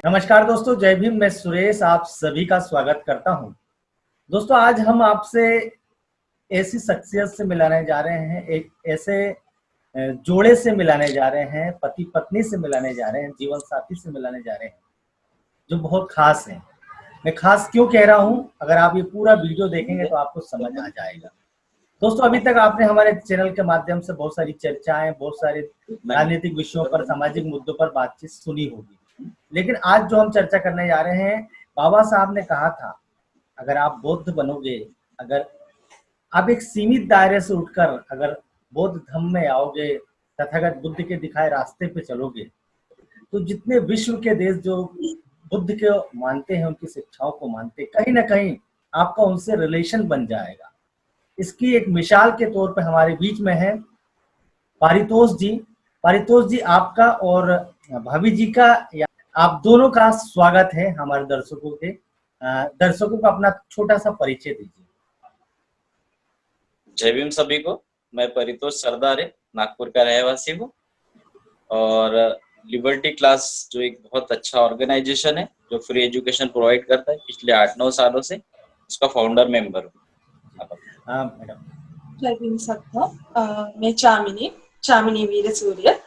नमस्कार दोस्तों, जय भीम। मैं सुरेश आप सभी का स्वागत करता हूं। दोस्तों, आज हम आपसे ऐसी शख्सियत से मिलाने जा रहे हैं, एक ऐसे जोड़े से मिलाने जा रहे हैं, पति पत्नी से मिलाने जा रहे हैं, जीवन साथी से मिलाने जा रहे हैं, जो बहुत खास हैं। मैं खास क्यों कह रहा हूं, अगर आप ये पूरा वीडियो देखेंगे तो आपको समझ आ जाएगा। दोस्तों, अभी तक आपने हमारे चैनल के माध्यम से बहुत सारी चर्चाएं, बहुत सारे राजनीतिक विषयों पर, सामाजिक मुद्दों पर बातचीत सुनी होगी, लेकिन आज जो हम चर्चा करने जा रहे हैं, बाबा साहब ने कहा था, अगर आप बौद्ध बनोगे, अगर आप एक सीमित दायरे से उठकर अगर बौद्ध धर्म में आओगे, तथागत बुद्ध के दिखाए रास्ते पे चलोगे, तो जितने विश्व के देश जो बुद्ध को मानते हैं, उनकी शिक्षाओं को मानते हैं, कहीं ना कहीं आपका उनसे रिलेशन बन जाएगा। इसकी एक मिसाल के तौर पे हमारे बीच में है पारितोष जी। पारितोष जी, आपका और भाभी जी का, या आप दोनों का स्वागत है हमारे दर्शकों के। दर्शकों को अपना छोटा सा परिचय दीजिए। जय भीम सभी को। मैं परितोष सरदारे नागपुर का रहवासी हूँ और लिबर्टी क्लास जो एक बहुत अच्छा ऑर्गेनाइजेशन है जो फ्री एजुकेशन प्रोवाइड करता है पिछले 8-9 सालों से, उसका फाउंडर मेंबर हूँ। हाँ मैडम। जय भीम सबको। मैं चामिनी वीर सूर्य।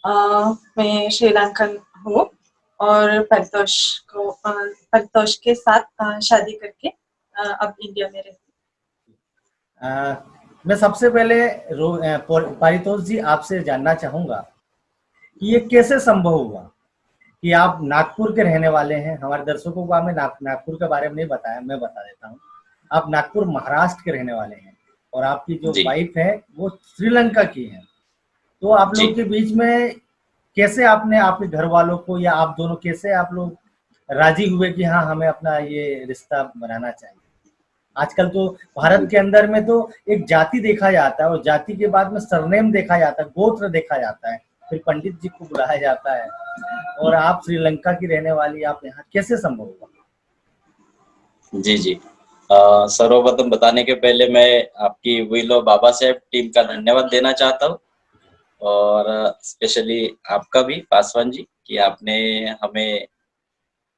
मैं श्रीलंकन हूँ और परितोष के साथ शादी करके अब इंडिया में रहती हूँ। मैं सबसे पहले पारितोष जी आपसे जानना चाहूंगा कि ये कैसे संभव हुआ कि आप नागपुर के रहने वाले हैं। हमारे दर्शकों को आपने नागपुर के बारे में नहीं बताया, मैं बता देता हूँ। आप नागपुर महाराष्ट्र के रहने वाले हैं और आपकी जो वाइफ है वो श्रीलंका की है। तो आप लोग के बीच में कैसे आपने आपके घर वालों को, या आप दोनों कैसे आप लोग राजी हुए कि हाँ हमें अपना ये रिश्ता बनाना चाहिए? आजकल तो भारत के अंदर में तो एक जाति देखा जाता है और जाति के बाद में सरनेम देखा जाता है, गोत्र देखा जाता है, फिर पंडित जी को बुलाया जाता है। और आप श्रीलंका की रहने वाली, आप यहाँ कैसे संभव हुआ? जी, सर्वप्रथम बताने के पहले मैं आपकी विलो बाबा साहेब टीम का धन्यवाद देना चाहता हूँ और स्पेशली आपका भी पासवान जी कि आपने हमें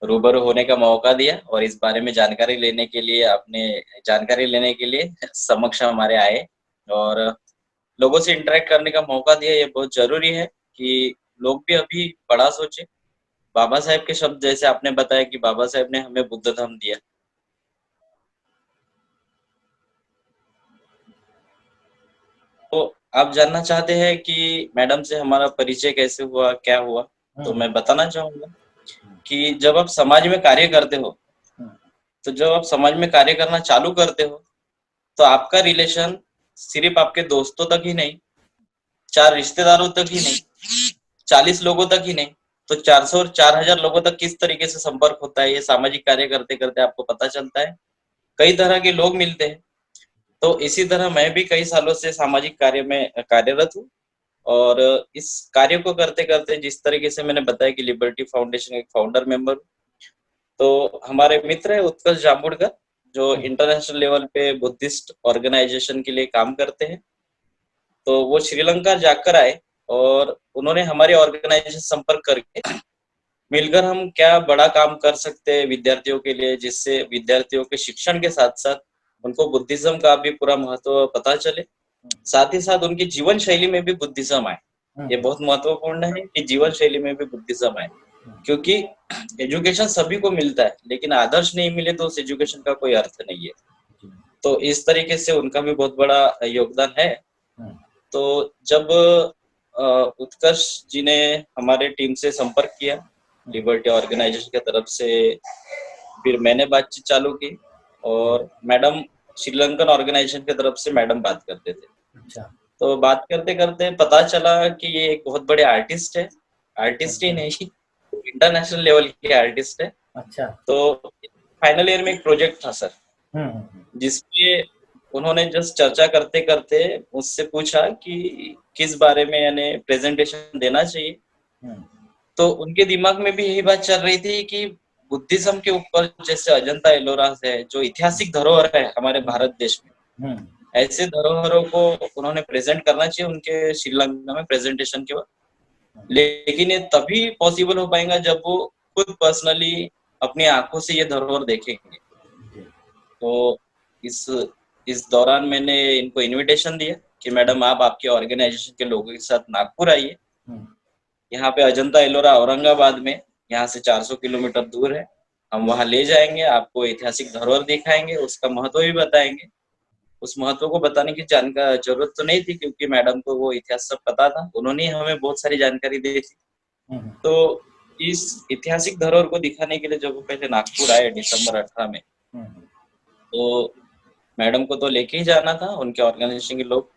रूबरू होने का मौका दिया और इस बारे में जानकारी लेने के लिए समक्ष हमारे आए और लोगों से इंटरेक्ट करने का मौका दिया। ये बहुत जरूरी है कि लोग भी अभी बड़ा सोचे। बाबा साहेब के शब्द जैसे आपने बताया कि बाबा साहेब ने हमें बुद्ध धर्म दिया। तो आप जानना चाहते हैं कि मैडम से हमारा परिचय कैसे हुआ, क्या हुआ? तो मैं बताना चाहूंगा कि जब आप समाज में कार्य करते हो, तो जब आप समाज में कार्य करना चालू करते हो, तो आपका रिलेशन सिर्फ आपके दोस्तों तक ही नहीं, 4 रिश्तेदारों तक ही नहीं, 40 लोगों तक ही नहीं, तो 400 और 4000 लोगों तक किस तरीके से संपर्क होता है, ये सामाजिक कार्य करते करते आपको पता चलता है। कई तरह के लोग मिलते हैं। तो इसी तरह मैं भी कई सालों से सामाजिक कार्य में कार्यरत हूँ और इस कार्य को करते करते जिस तरीके से मैंने बताया कि लिबर्टी फाउंडेशन एक फाउंडर मेंबर हूँ। तो हमारे मित्र है उत्कर्ष जामुड़कर जो इंटरनेशनल लेवल पे बुद्धिस्ट ऑर्गेनाइजेशन के लिए काम करते हैं। तो वो श्रीलंका जाकर आए और उन्होंने हमारे ऑर्गेनाइजेशन संपर्क करके मिलकर हम क्या बड़ा काम कर सकते हैं विद्यार्थियों के लिए, जिससे विद्यार्थियों के शिक्षण के साथ साथ उनको बुद्धिज्म का भी पूरा महत्व पता चले, साथ ही साथ उनकी जीवन शैली में भी बुद्धिज्म आए। ये बहुत महत्वपूर्ण है कि जीवन शैली में भी बुद्धिज्म आए, क्योंकि एजुकेशन सभी को मिलता है लेकिन आदर्श नहीं मिले तो उस एजुकेशन का कोई अर्थ नहीं है। तो इस तरीके से उनका भी बहुत बड़ा योगदान है। तो जब उत्कर्ष जी ने हमारे टीम से संपर्क किया लिबर्टी ऑर्गेनाइजेशन की तरफ से, फिर मैंने बातचीत चालू की और मैडम श्रीलंकन ऑर्गेनाइजेशन की तरफ से मैडम बात करते थे। अच्छा। तो बात करते करते पता चला कि ये एक बहुत बड़े आर्टिस्ट है, आर्टिस्ट ही नहीं इंटरनेशनल लेवल के आर्टिस्ट है। अच्छा। तो फाइनल ईयर में एक प्रोजेक्ट था सर, जिसपे उन्होंने जस्ट चर्चा करते करते मुझसे पूछा कि किस बारे में यानी प्रेजेंटेशन देना चाहिए। तो उनके दिमाग में भी यही बात चल रही थी कि बुद्धिज्म के ऊपर, जैसे अजंता एलोरा है जो ऐतिहासिक धरोहर है हमारे भारत देश में, ऐसे धरोहरों को उन्होंने प्रेजेंट करना चाहिए उनके श्रीलंका में प्रेजेंटेशन के बाद। लेकिन ये तभी पॉसिबल हो पाएगा जब वो खुद पर्सनली अपनी आंखों से ये धरोहर देखेंगे। तो इस इस दौरान मैंने इनको इनविटेशन दिया कि मैडम आप आपके ऑर्गेनाइजेशन के लोगों के साथ नागपुर आइए। यहाँ पे अजंता एलोरा औरंगाबाद में, यहाँ से 400 किलोमीटर दूर है। हम वहाँ ले जाएंगे, आपको ऐतिहासिक धरोहर दिखाएंगे, उसका महत्व भी बताएंगे। उस महत्व को बताने की जरूरत तो नहीं थी, क्योंकि मैडम को वो इतिहास सब पता था, उन्होंने ही हमें बहुत सारी जानकारी दी थी। तो इस ऐतिहासिक धरोहर को दिखाने के लिए जब वो पहले नागपुर आए दिसंबर 18 में, तो मैडम को तो लेके ही जाना था, उनके ऑर्गेनाइजेशन के लोग।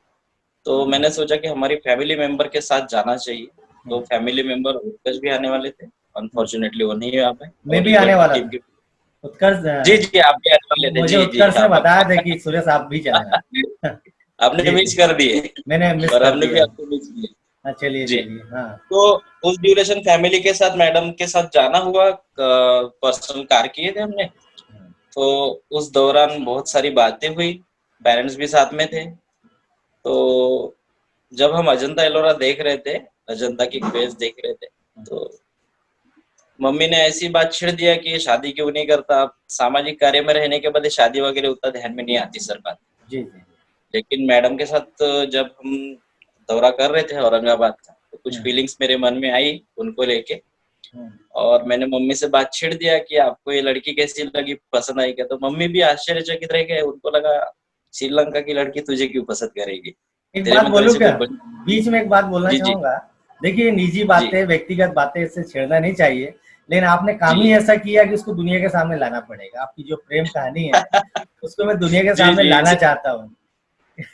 तो मैंने सोचा कि हमारी फैमिली मेंबर के साथ जाना चाहिए। तो फैमिली मेंबर उत्कर्ष भी आने वाले थे, अनफॉर्चुनेटली वो नहीं आ पाए। मैं भी आने वाला था। उत्कर्ष जी आप भी आने वाले थे। मुझे उत्कर्ष ने बताया था कि सुरेश आप भी जाना। आपने मिस कर दिए, मैंने मिस और कर हमने भी दिया। आपको मिस किया। चलिए जी। हाँ। तो उस ड्यूरेशन फैमिली के साथ, मैडम के साथ जाना हुआ, पर्सनल कार किए थे हमने। तो उस दौरान बहुत सारी बातें हुई, पेरेंट्स भी साथ में थे। तो जब हम अजंता एलोरा देख रहे थे, अजंता की क्वेस्ट देख रहे थे, तो मम्मी ने ऐसी बात छेड़ दिया कि शादी क्यों नहीं करता, आप सामाजिक कार्य में रहने के बाद शादी वगैरह उतना ध्यान में नहीं आती सर बात। जी। लेकिन मैडम के साथ जब हम दौरा कर रहे थे औरंगाबाद का, तो कुछ फीलिंग्स मेरे मन में आई उनको लेके, और मैंने मम्मी से बात छेड़ दिया कि आपको ये लड़की कैसी लगी, पसंद आई क्या? तो मम्मी भी आश्चर्यचकित रह गए, उनको लगा श्रीलंका की लड़की तुझे क्यों पसंद करेगी। एक बात बोलूं क्या, बीच में एक बात बोलना जी चाहूंगा। देखिए निजी बातें, व्यक्तिगत बातें इससे छेड़ना नहीं चाहिए, लेकिन आपने काम ही ऐसा किया कि उसको दुनिया के सामने लाना पड़ेगा। आपकी जो प्रेम कहानी है उसको मैं दुनिया के सामने लाना चाहता हूँ।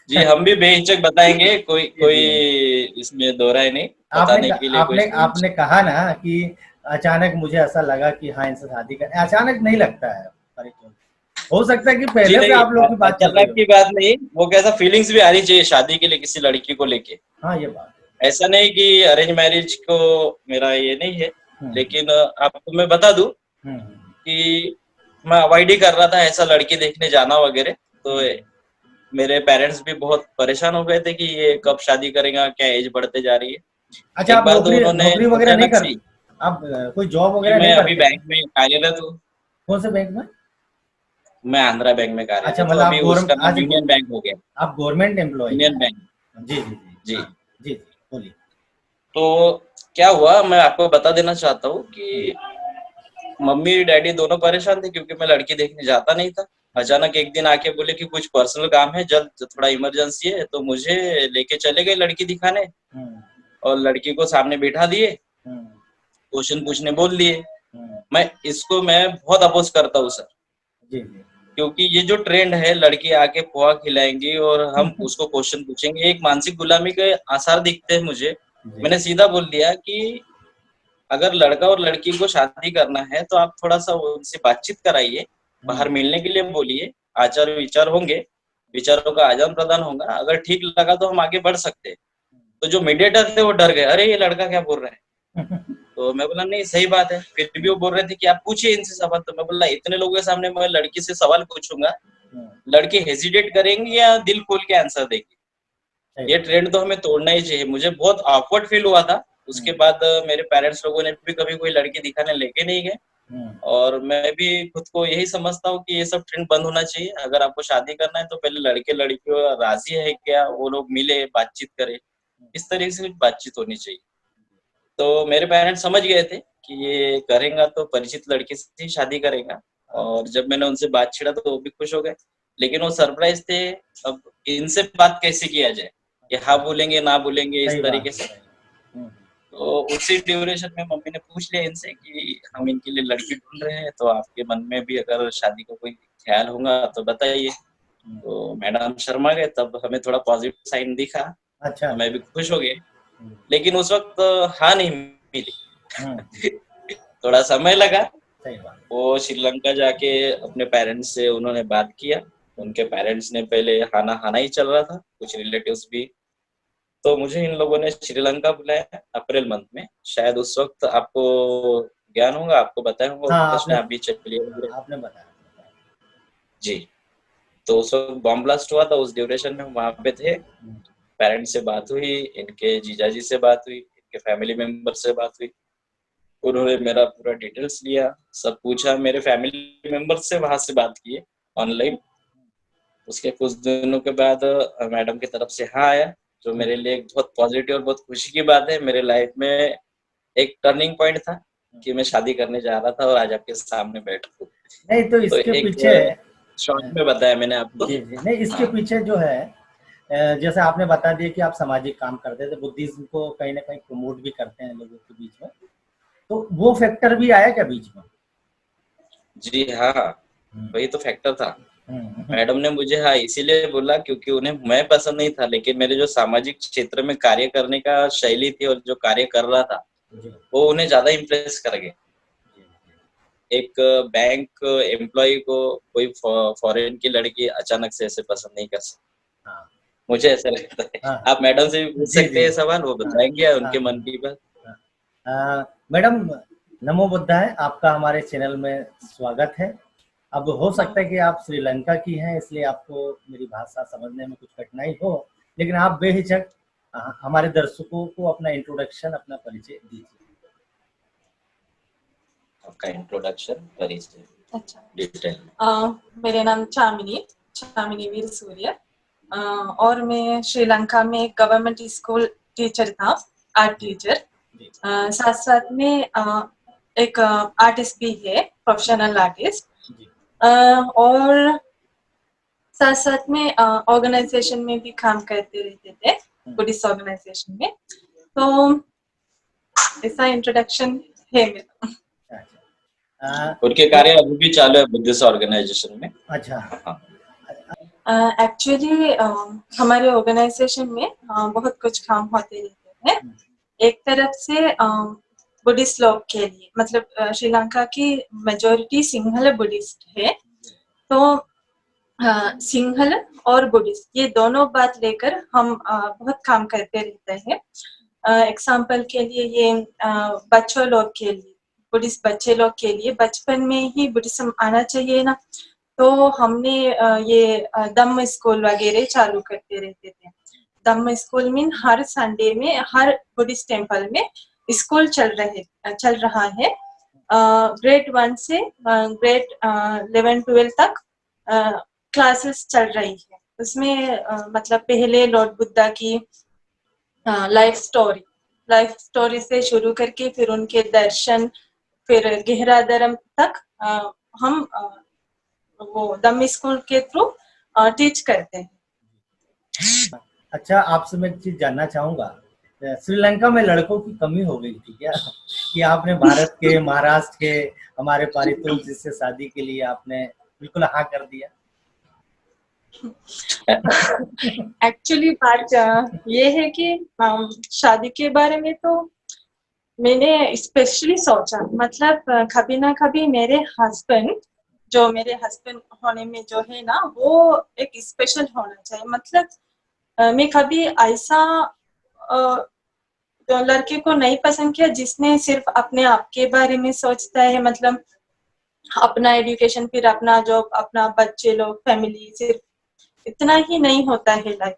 जी हम भी बेहिचक बताएंगे, कोई इसमें दो राय नहीं, बताने के लिए आपने कहा ना कि अचानक मुझे ऐसा लगा कि हाँ इनसे शादी कर, अचानक नहीं लगता है। हो सकता है कि पहले से आप लोग की बात चल रही हो। की बात नहीं, वो कैसा फीलिंग्स भी आनी चाहिए शादी के लिए किसी लड़की को लेके। हाँ ये बात ऐसा नहीं कि अरेंज मैरिज को मेरा ये नहीं है, लेकिन आपको मैं बता दूं कि मैं अवॉइड ही कर रहा था ऐसा लड़की देखने जाना वगैरह। तो मेरे पेरेंट्स भी बहुत परेशान हो गए थे कि ये कब शादी करेगा, क्या एज बढ़ते जा रही है। अच्छा, आप नौकरी वगैरह नहीं करते? आप कोई जॉब वगैरह नहीं मैं करते? अभी बैंक में कार्यरत हूँ। कौन से बैंक में? मैं आंध्रा बैंक में कार्यरत। अच्छा, तो अभी उसका नाम यूनियन बैंक हो गया। आप गवर्नमेंट एम्प्लॉय? Union bank. जी जी जी जी बोलिए। तो क्या हुआ, मैं आपको बता देना चाहता हूँ कि मम्मी डैडी दोनों परेशान थे, क्योंकि मैं लड़की देखने जाता नहीं था। अचानक एक दिन आके बोले कि कुछ पर्सनल काम है, जल्द थोड़ा इमरजेंसी है, तो मुझे लेके चले गए लड़की दिखाने, और लड़की को सामने बिठा दिए, क्वेश्चन पूछने बोल दिए। मैं बहुत अपोज करता हूँ सर, क्योंकि ये जो ट्रेंड है, लड़की आके पोहा खिलाएंगी और हम उसको क्वेश्चन पूछेंगे, एक मानसिक गुलामी के आसार दिखते हैं मुझे। मैंने सीधा बोल दिया कि अगर लड़का और लड़की को शादी करना है तो आप थोड़ा सा उनसे बातचीत कराइए, बाहर मिलने के लिए बोलिए, आचार विचार होंगे, विचारों का आदान प्रदान होगा, अगर ठीक लगा तो हम आगे बढ़ सकते हैं। तो जो मीडिएटर थे वो डर गए, अरे ये लड़का क्या बोल रहा है। तो मैं बोला नहीं सही बात है। फिर भी वो बोल रहे थे कि आप पूछिए इनसे सवाल। तो मैं बोला इतने लोगों के सामने मैं लड़की से सवाल पूछूंगा, लड़की हेजिटेट करेंगी या दिल खोल के आंसर देगी? ये ट्रेंड तो हमें तोड़ना ही चाहिए। मुझे बहुत ऑकवर्ड फील हुआ था। उसके बाद मेरे पेरेंट्स लोगों ने भी कभी कोई लड़की दिखाने लेके नहीं गए, और मैं भी खुद को यही समझता हूँ कि ये सब ट्रेंड बंद होना चाहिए। अगर आपको शादी करना है तो पहले लड़के लड़कियों राजी है क्या, वो लोग मिले, बातचीत करे, इस तरीके से बातचीत होनी चाहिए। तो मेरे पेरेंट्स समझ गए थे कि ये करेगा तो परिचित लड़के से ही शादी करेगा, और जब मैंने उनसे बात छेड़ा तो वो भी खुश हो गए। लेकिन वो सरप्राइज थे, अब इनसे बात कैसे किया जाए, ये हाँ बोलेंगे ना बोलेंगे, इस तरीके से। तो उसी ड्यूरेशन में मम्मी ने पूछ लिया इनसे कि हम इनके लिए लड़की ढूंढ रहे हैं, तो आपके मन में भी अगर शादी का कोई ख्याल होगा तो बताइए। तो मैडम शर्मा गए, तब हमें थोड़ा पॉजिटिव साइन दिखा। अच्छा। तो मैं भी खुश हो गए, लेकिन उस वक्त हाँ नहीं मिली। थोड़ा समय लगा। वो श्रीलंका जाके अपने पेरेंट्स से उन्होंने बात किया। उनके पेरेंट्स ने पहले हाना ही चल रहा था, कुछ रिलेटिव्स भी। तो मुझे इन लोगों ने श्रीलंका बुलाया अप्रैल मंथ में। शायद उस वक्त आपको ज्ञान होगा, आपको बताया होगा। हाँ, आपने चलिए आपने बताया जी। तो उस वक्त बॉम्ब ब्लास्ट हुआ था, उस ड्यूरेशन में वहां पे थे। पेरेंट्स से बात हुई, इनके जीजाजी से बात हुई, इनके फैमिली मेंबर से बात हुई। उन्होंने मेरा पूरा डिटेल्स लिया, सब पूछा, मेरे फैमिली मेंबर से वहां से बात किए ऑनलाइन। उसके कुछ दिनों के बाद मैडम की तरफ से हाँ आया, जो मेरे लिए एक बहुत पॉजिटिव और बहुत खुशी की बात है। मेरे लाइफ में एक टर्निंग पॉइंट था कि मैं शादी करने जा रहा था और आज आपके सामने बैठा हूँ। नहीं तो तो इसके एक पीछे शॉर्ट में बताया मैंने आपको। जी जी नहीं, इसके हाँ पीछे जो है जैसे आपने बता दिया कि आप सामाजिक काम करते थे, बुद्धिज्म को कहीं ना कहीं प्रमोट भी करते हैं लोगों के बीच में, तो वो फैक्टर भी आया क्या बीच में? जी हाँ, हम्म, वही तो फैक्टर था। हम्म, मैडम ने मुझे हाँ इसीलिए बोला क्योंकि उन्हें मैं पसंद नहीं था, लेकिन मेरे जो सामाजिक क्षेत्र में कार्य करने का शैली थी और जो कार्य कर रहा था जी, वो उन्हें ज्यादा इम्प्रेस कर गए। जी, एक बैंक एम्प्लॉय को कोई फॉरेन की लड़की अचानक से ऐसे पसंद नहीं कर सकती, हाँ मुझे ऐसा लगता है। हाँ आप मैडम से भी पूछ जी सकते जी हैं सवाल, वो हाँ बताएंगे हाँ उनके मन की बात। मैडम, नमो बुद्धाय, आपका हमारे चैनल में स्वागत है। अब हो सकता है कि आप श्रीलंका की हैं, इसलिए आपको मेरी भाषा समझने में कुछ कठिनाई हो, लेकिन आप बेहिचक हमारे दर्शकों को अपना इंट्रोडक्शन, अपना परिचय दीजिए। आपका इंट्रोडक्शन परिचय अच्छा। डिटेल। मेरे नाम चामिनी वीर सूर्य, और मैं श्रीलंका में एक गवर्नमेंट स्कूल टीचर था, आर्ट टीचर। जी साथ साथ में एक आर्टिस्ट भी है, प्रोफेशनल आर्टिस्ट। जी और साथ साथ में ऑर्गेनाइजेशन में भी काम करते रहते थे, बुद्धिस्ट ऑर्गेनाइजेशन में। तो ऐसा इंट्रोडक्शन है मेरा। अच्छा उनके तो कार्य अभी भी चालू है बुद्धिस्ट ऑर्गेनाइजेशन में। अच्छा हाँ एक्चुअली हमारे ऑर्गेनाइजेशन में बहुत कुछ काम होते रहते हैं। एक तरफ से बुद्धिस्ट लोग के लिए, मतलब श्रीलंका की मेजोरिटी सिंहल बुद्धिस्ट है, तो सिंहल और बुद्धिस्ट ये दोनों बात लेकर हम बहुत काम करते रहते हैं। एग्जाम्पल के लिए ये बच्चों लोग के लिए, बुद्धिस्ट बच्चे लोग के लिए बचपन में ही बुद्धिज्म आना चाहिए ना, तो हमने ये धम्म स्कूल वगैरह चालू करते रहते थे। धम्म स्कूल मीन हर संडे में हर बुद्धिस्ट टेम्पल में स्कूल चल रहा है। ग्रेड 1 से ग्रेड 11-12 तक क्लासेस चल रही है। उसमें मतलब पहले लॉर्ड बुद्धा की लाइफ स्टोरी से शुरू करके फिर उनके दर्शन, फिर गहरा धर्म तक हम वो धम्म स्कूल के थ्रू टीच करते हैं। अच्छा, आपसे मैं एक चीज जानना चाहूंगा, श्रीलंका में लड़कों की कमी हो गई थी क्या कि आपने भारत के, महाराष्ट्र के हमारे पारितोष जी से शादी के लिए आपने बिल्कुल हाँ कर दिया? एक्चुअली बात ये है कि शादी के बारे में तो मैंने स्पेशली सोचा, मतलब कभी ना कभी मेरे हस्बैंड होने में जो है ना, वो एक स्पेशल होना चाहिए। मतलब मैं कभी ऐसा तो लड़के को नहीं पसंद किया जिसने सिर्फ अपने आप के बारे में सोचता है, मतलब अपना एजुकेशन, फिर अपना जॉब, अपना बच्चे लोग, फैमिली, सिर्फ इतना ही नहीं होता है लाइफ।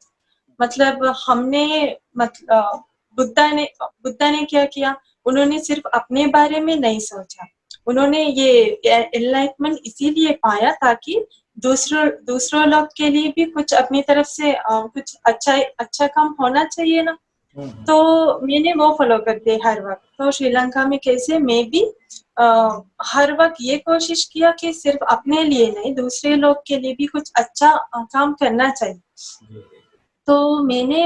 मतलब हमने मतलब बुद्धा ने क्या किया, उन्होंने सिर्फ अपने बारे में नहीं सोचा, उन्होंने ये एनलाइटमेंट इसीलिए पाया ताकि दूसरों लोग के लिए भी कुछ अपनी तरफ से कुछ अच्छा काम होना चाहिए ना। तो मैंने वो फॉलो करते हर वक्त। तो श्रीलंका में कैसे मैं भी हर वक्त ये कोशिश किया कि सिर्फ अपने लिए नहीं, दूसरे लोग के लिए भी कुछ अच्छा काम करना चाहिए। तो मैंने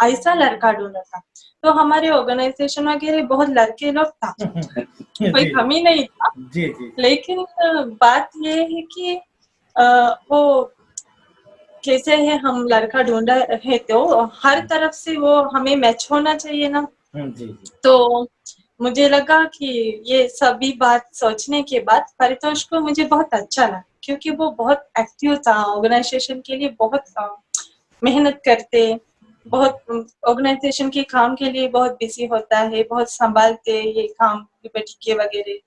ऐसा लड़का ढूंढा था। तो हमारे ऑर्गेनाइजेशन वगैरह बहुत लड़के लोग था, कोई जी कमी नहीं था। जी जी लेकिन बात ये है कि वो कैसे है, हम लड़का ढूंढा है तो हर तरफ से वो हमें मैच होना चाहिए ना। जी जी तो मुझे लगा कि ये सभी बात सोचने के बाद परितोष को मुझे बहुत अच्छा लगा, क्योंकि वो बहुत एक्टिव था, ऑर्गेनाइजेशन के लिए बहुत मेहनत करते, बहुत ऑर्गेनाइजेशन के काम के लिए बहुत बिजी होता है, बहुत संभालते ये काम के वगैरह।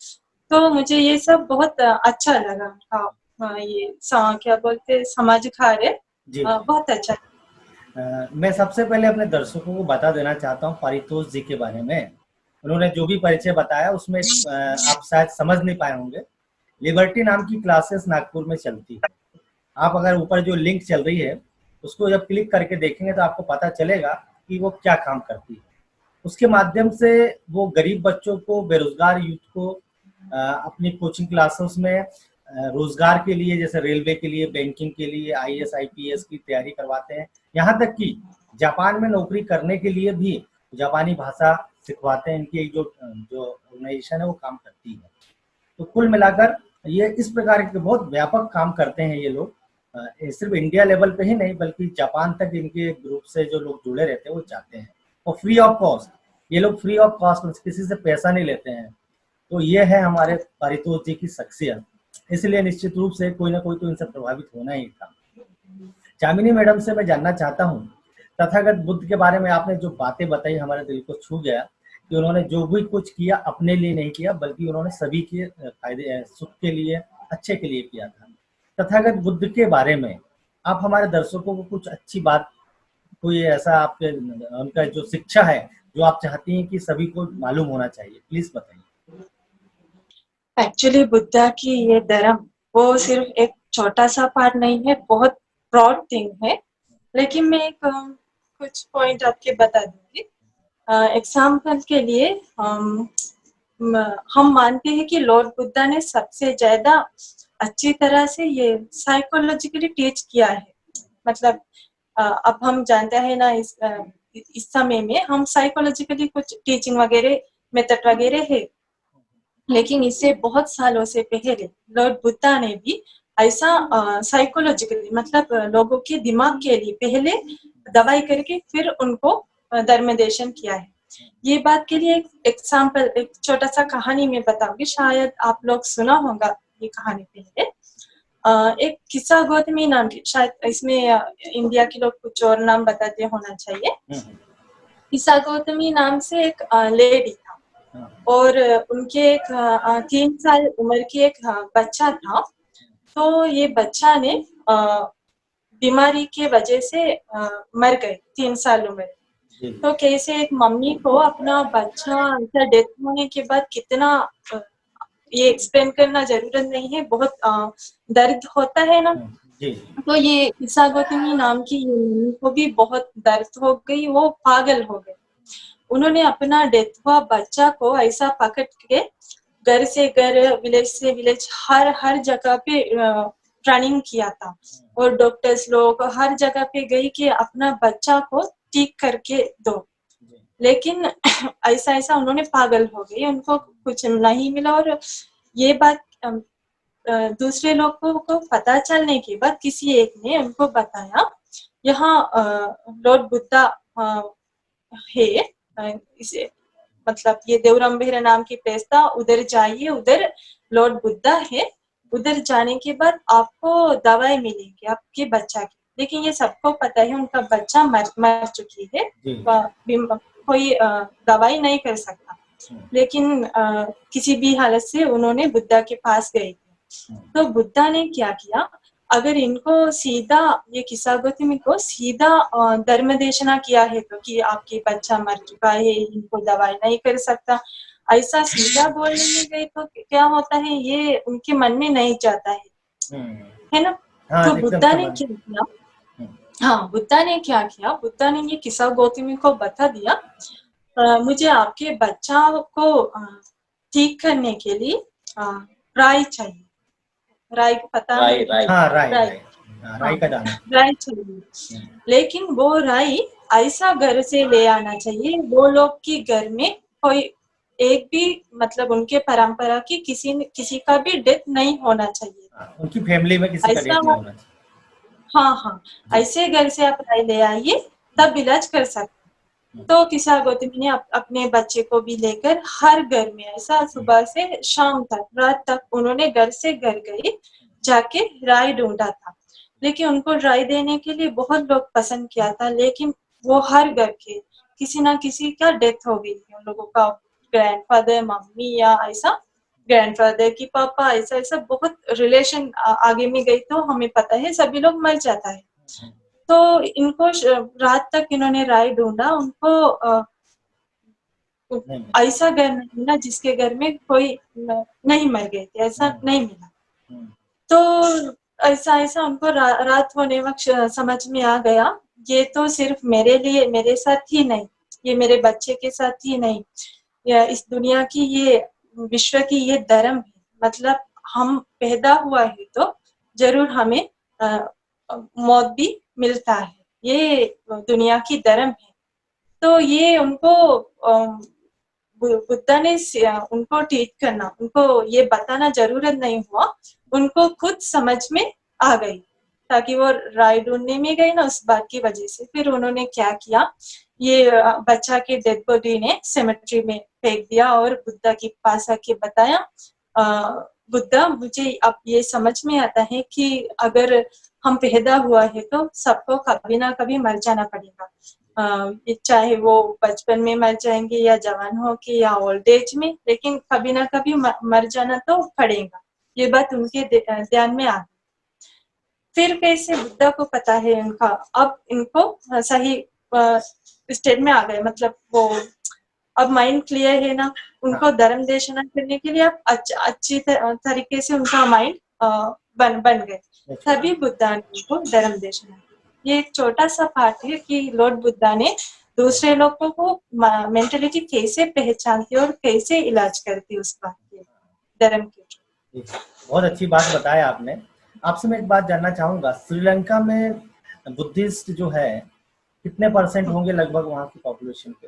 तो मुझे ये सब बहुत अच्छा लगा। ये क्या बोलते सामाजिक कार्य जी बहुत अच्छा। मैं सबसे पहले अपने दर्शकों को बता देना चाहता हूँ पारितोष जी के बारे में। उन्होंने जो भी परिचय बताया उसमें आप शायद समझ नहीं पाए होंगे। लिबर्टी नाम की क्लासेस नागपुर में चलती है। आप अगर ऊपर जो लिंक चल रही है उसको जब क्लिक करके देखेंगे तो आपको पता चलेगा कि वो क्या काम करती है। उसके माध्यम से वो गरीब बच्चों को, बेरोजगार यूथ को अपनी कोचिंग क्लासेस में रोजगार के लिए, जैसे रेलवे के लिए, बैंकिंग के लिए, आईएएस आईपीएस की तैयारी करवाते हैं। यहाँ तक कि जापान में नौकरी करने के लिए भी जापानी भाषा सिखवाते हैं। इनकी जो ऑर्गेनाइजेशन है वो काम करती है। तो कुल मिलाकर ये इस प्रकार के बहुत व्यापक काम करते हैं ये लोग। सिर्फ इंडिया लेवल पे ही नहीं बल्कि जापान तक इनके ग्रुप से जो लोग जुड़े रहते हैं वो चाहते हैं, और फ्री ऑफ कॉस्ट। ये लोग फ्री ऑफ कॉस्ट, किसी से पैसा नहीं लेते हैं। तो ये है हमारे पारितोष जी की शख्सियत। इसलिए निश्चित रूप से कोई ना कोई तो इनसे प्रभावित होना ही था। चामिनी मैडम से मैं जानना चाहता हूँ, तथागत बुद्ध के बारे में आपने जो बातें बताई हमारे दिल को छू गया कि उन्होंने जो भी कुछ किया अपने लिए नहीं किया बल्कि उन्होंने सभी के फायदे, सुख के लिए, अच्छे के लिए किया था। तथागत बुद्ध के बारे में आप हमारे दर्शकों को कुछ अच्छी बात, कोई ऐसा आपके उनका जो शिक्षा है जो आप चाहती हैं कि सभी को मालूम होना चाहिए, प्लीज बताइए। एक्चुअली बुद्धा की ये धर्म वो सिर्फ एक छोटा सा पार्ट नहीं है, बहुत ब्रॉड थिंग है। लेकिन मैं एक कुछ पॉइंट आपके बता दूंगी। एग्जाम्पल के लिए हम मानते हैं कि लॉर्ड बुद्धा ने सबसे ज्यादा अच्छी तरह से ये साइकोलॉजिकली टीच किया है। मतलब अब हम जानते हैं ना, इस समय में हम साइकोलॉजिकली कुछ टीचिंग वगैरह, मेथड वगैरह है। लेकिन इससे बहुत सालों से पहले लॉर्ड बुद्धा ने भी ऐसा साइकोलॉजिकली, मतलब लोगों के दिमाग के लिए पहले दवाई करके फिर उनको धर्मदेशन किया है। ये बात के लिए एक एग्जाम्पल, एक छोटा सा कहानी में बताऊंगी, शायद आप लोग सुना होगा ये कहानी पहले। एक किस्सा गौतमी नाम की, शायद इसमें इंडिया के लोग कुछ और नाम बताते होना चाहिए। किस्सा गौतमी नाम से एक लेडी था और उनके एक 3 साल उम्र की एक बच्चा था। तो ये बच्चा ने बीमारी के वजह से मर गए 3 साल उम्र। तो कैसे एक मम्मी को अपना बच्चा डेथ होने के बाद कितना, ये एक्सप्लेन करना जरूरत नहीं है, बहुत दर्द होता है ना। तो ये किस्सा गौतमी नाम की ये मम्मी को भी बहुत दर्द हो गई, वो पागल हो गई। उन्होंने अपना डेथ हुआ बच्चा को ऐसा पकड़ के घर से घर, विलेज से विलेज, हर जगह पे रनिंग किया था। और डॉक्टर्स लोग हर जगह पे गई कि अपना बच्चा को ठीक करके दो। लेकिन ऐसा उन्होंने पागल हो गई, उनको कुछ नहीं मिला। और ये बात दूसरे लोगों को पता चलने के बाद किसी एक ने उनको बताया, यहाँ लॉर्ड बुद्धा है, इसे मतलब ये देवरम्बेरा नाम की प्लेस था, उधर जाइए, उधर लॉर्ड बुद्धा है। उधर जाने के बाद आपको दवाई मिलेगी आपके बच्चा की। लेकिन ये सबको पता है उनका बच्चा मर चुकी है, कोई दवाई नहीं कर सकता। लेकिन किसी भी हालत से उन्होंने बुद्धा के पास गए थे। तो बुद्धा ने क्या किया, अगर इनको सीधा, ये किस्सा गौतमी को सीधा धर्मदेशना किया है तो कि आपके बच्चा मर चुका है, इनको दवाई नहीं कर सकता, ऐसा सीधा बोलने में गए तो क्या होता है, ये उनके मन में नहीं जाता है ना। तो बुद्धा ने क्या किया, बुद्धा ने ये किस्सा गौतमी को बता दिया, मुझे आपके बच्चा को ठीक करने के लिए राई चाहिए। राई को पता है? राई का दाना, राई चाहिए। लेकिन वो राई ऐसा घर से ले आना चाहिए, वो लोग की घर में कोई एक भी, मतलब उनके परंपरा की किसी का भी डेथ नहीं होना चाहिए, उनकी फैमिली में किसी का डेथ नहीं होना चाहिए। हाँ, ऐसे घर से आप राई ले आइए तब इलाज कर सकते। तो किस्सा गौतमी ने अपने बच्चे को भी लेकर हर घर में, ऐसा सुबह से शाम तक, रात तक उन्होंने घर से घर गए जाके राई ढूंढा था। लेकिन उनको राई देने के लिए बहुत लोग पसंद किया था, लेकिन वो हर घर के किसी ना किसी का डेथ हो गई थी। उन लोगों का ग्रैंडफादर, मम्मी, या ऐसा ग्रैंडफादर की पापा, ऐसा बहुत रिलेशन आगे में गई तो हमें पता है सभी लोग मर जाता है। तो इनको रात तक इन्होंने राय ढूंढा, उनको ऐसा घर नहीं ना जिसके घर में कोई नहीं मर गए थे, ऐसा नहीं मिला। तो ऐसा ऐसा उनको रात होने वक्त समझ में आ गया, ये तो सिर्फ मेरे लिए, मेरे साथ ही नहीं, ये मेरे बच्चे के साथ ही नहीं, या इस दुनिया की, ये विश्व की ये धर्म है। मतलब हम पैदा हुआ है तो जरूर हमें मौत भी मिलता है, ये दुनिया की धर्म है। तो ये उनको बुद्धा ने उनको टीच करना, उनको ये बताना जरूरत नहीं हुआ, उनको खुद समझ में आ गई, ताकि वो राय ढूंढने में गई ना उस बात की वजह से। फिर उन्होंने क्या किया, ये बच्चा के डेड बॉडी ने सेमेट्री में फेंक दिया और बुद्धा के पास आके बताया, बुद्धा मुझे अब ये समझ में आता है कि अगर हम पैदा हुआ है तो सबको कभी ना कभी मर जाना पड़ेगा, चाहे वो बचपन में मर जाएंगे या जवान हो के या ओल्ड एज में, लेकिन कभी ना कभी मर जाना तो पड़ेगा। ये बात उनके ध्यान में आ गई। फिर कैसे बुद्धा को पता है इनका, अब इनको सही स्टेट में आ गए, मतलब वो अब माइंड क्लियर है ना, उनको धर्म देशना करने के लिए अब अच्छी तरीके से उनका माइंड बन गए, तभी बुद्धा ने उनको धर्म देशना। ये एक छोटा सा पार्ट है कि लॉर्ड बुद्धा ने दूसरे लोगों को मेंटलिटी कैसे पहचानती और कैसे इलाज करती उस बात के, धर्म के। बहुत अच्छी बात बताया आपने। आपसे मैं एक बात जानना चाहूंगा, श्रीलंका में बुद्धिस्ट जो है कितने % होंगे लगभग वहाँ की पॉपुलेशन के?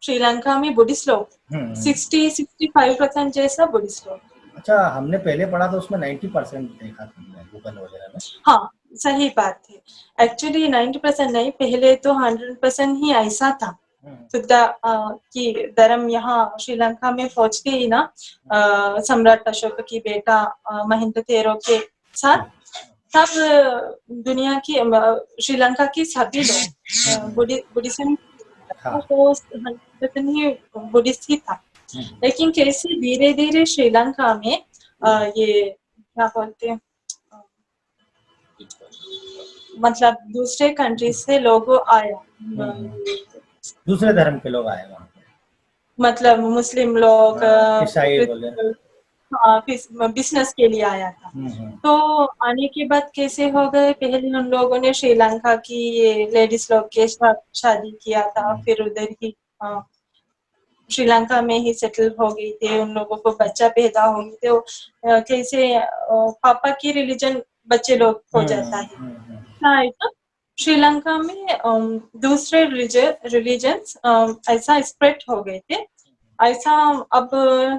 श्रीलंका में बुद्धिस्ट लोग 60-65% जैसा बुद्धिस्ट लोग। अच्छा, हमने पहले पढ़ा था उसमें 90% देखा था गूगल वगैरह में। हाँ, सही बात है। एक्चुअली 90% नहीं, पहले तो 100% ही ऐसा था। बुद्धा की धर्म यहाँ श्रीलंका में पहुंच गई ना, सम्राट अशोक की बेटा महेंद्र तेरो के साथ, तब दुनिया की श्रीलंका की सभी लोग बुद्धिज्म ही बुद्धिस्ट ही था। लेकिन कैसे धीरे धीरे श्रीलंका में ये क्या बोलते हैं, मतलब दूसरे कंट्री से लोग आया, दूसरे धर्म के लोग आए वहाँ, मतलब मुस्लिम लोग, बिजनेस के लिए आया था। तो आने के बाद कैसे हो गए, पहले उन लोगों ने श्रीलंका की ये लेडीज लोग के साथ शादी किया था, फिर उधर ही श्रीलंका में ही सेटल हो गई थे, उन लोगों को बच्चा पैदा हो गए थे। कैसे पापा की रिलीजन बच्चे लोग हो जाता है, तो श्रीलंका में दूसरे रिलीजन्स ऐसा स्प्रेड हो गए थे, ऐसा अब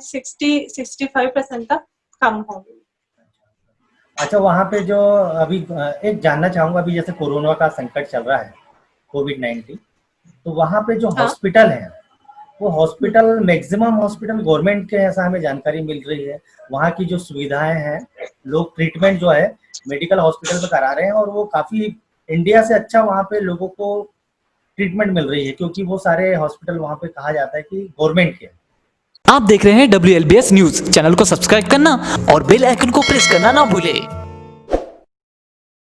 60-65% तक कम हो गई। अच्छा, वहाँ पे जो अभी एक जानना चाहूंगा, अभी जैसे कोरोना का संकट चल रहा है, कोविड-19, तो वहाँ पे जो हॉस्पिटल है, वो हॉस्पिटल मैक्सिमम हॉस्पिटल गवर्नमेंट के, ऐसा हमें जानकारी मिल रही है। वहाँ की जो सुविधाएं हैं, लोग ट्रीटमेंट जो है मेडिकल हॉस्पिटल में करा रहे हैं, और वो काफी इंडिया से अच्छा वहाँ पे लोगों को ट्रीटमेंट मिल रही है, क्योंकि वो सारे हॉस्पिटल वहाँ पे कहा जाता है कि गवर्नमेंट के। आप देख रहे हैं WLBS न्यूज। चैनल को सब्सक्राइब करना और बेल आइकन को प्रेस करना ना भूले।